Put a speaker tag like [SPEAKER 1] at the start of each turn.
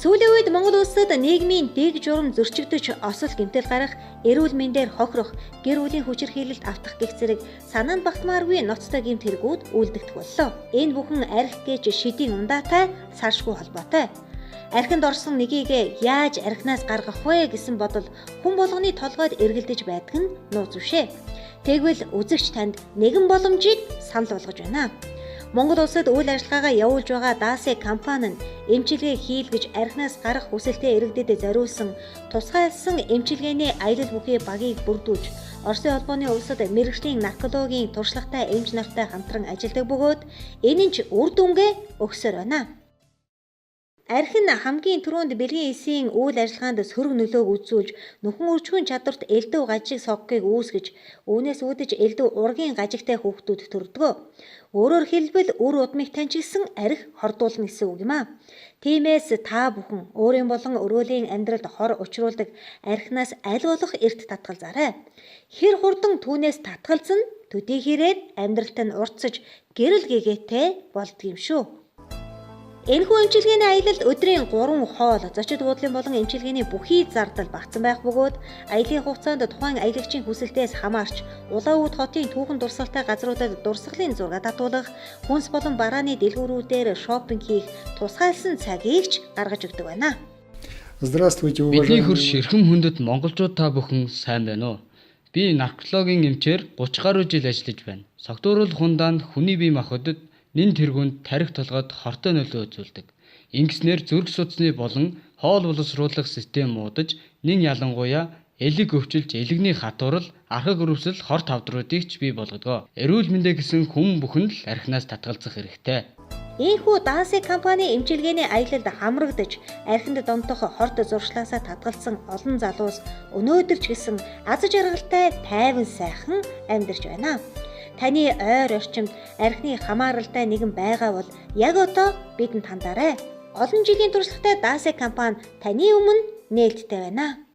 [SPEAKER 1] Сүүлийн үед Монгол улсад нийгмийн дэг журам зөрчигдөж осол гэмтэл гарах, эрүүл мэндээр хохирох, гэр бүлийн хүчирхийлэлд автах гэх зэрэг санаанд багтмааргүй ноцтой гэмт хэрэгүүд үйлдэгдэх боллоо. Энэ бүхэн арх гэж шидийн ундаатай салшгүй холбоотой. Архинд орсон нэгийг яаж архинаас гаргах вэ гэсэн бодол хүн болгоны толгойд эргэлдэж байдаг нь нууц үшээ. Тэгвэл үзэгч танд нэгэн боломжийг санал болгож байна. Монгол улсад үйл ажиллагаагаа явуулж байгаа даасэ компани нь эмчилгээ хийлгэж архинаас гарах хүсэлтэд иргэдэд зориулсан тусгайлсан эмчилгээний аялал бүхий багийг бүрдүүлж, Оросын холбооны улсад мэргэжлийн наркологийн туршлагатай эмч нартай хамтран ажилладаг бөгөөд энэ нь ч үр дүнгээ өгсөөр байна. Архин хамгийн түрүүнд бэлгийн эсийн үйл ажиллагаанд сөрөг нөлөөг үзүүлж, нөхөн өрчгөн чадварт элдв гажиг соггийг үүсгэж, үүнээс үүдэж элдв ургийн гажигтай хүүхдүүд төрдөг. Өөрөөр хэлбэл үр удмыг таньжигсан арх хордуулна гэсэн үг юм аа. Тиймээс та бүхэн өөрийн болон өрөөлийн амьдралд хор учруулдаг архинаас аль болох эрт татгалзаарай. Хэр хурдан түүнээс татгалзсан төдий хэрээр амьдралтай нь уртсаж гэрэл гэгээтэй болдго юм шүү. Энэхүү эмчилгээний аялалд өдрийн 3 хоол, зочид буудлын болон эмчилгээний бүхий зардал багтсан байх бөгөөд аяллаа хугацаанд тухайн аялагчийн хүсэлтээс хамаарч Улаанбaatar хотын түүхэн дурсгалтай газруудад дурсгалын зураг татуулах, хүнс болон барааны дэлгүүрүүдээр шопинг хийх тусгайлсан цагийг ч гаргаж өгдөг байна.
[SPEAKER 2] Здравствуйте,
[SPEAKER 3] Бидний хөрш эрхэм хүндэт монголчууд та бүхэн сайн байна уу? Би наркологийн эмчээр 30 гаруй жил ажиллаж байна. Согтуурал хундаанд хүний бие махбодод нэн тэргуунд тарих толгойд хортой нөлөө үзүүлдэг. Ингэснээр зүрх судасны болон хоол боловсруулах систем муудаж, нэн ялангуяа элэг өвчлж, элэгний хатуурал, архаг өрөвсөл, хор тавдруудыг ч бий болгодог. Эрүүл мэндэ гэсэн хүн бүхэн л архинаас татгалзах хэрэгтэй.
[SPEAKER 1] Ийхүү даасэ компани эмчилгээний аялалд хамрагдаж, архинд донтох хорт зуршлаасаа татгалзсан олон залуус өнөөдөр ч гэсэн аз жаргалтай тайван сайхан амьдарч байна. Таны ойр орчимд архины хамааралтай нэгэн байгаа бол яг одоо бидэнд хандаарай. Олон жилийн туршлагатай даасэ компани таны өмнө нээлттэй байна.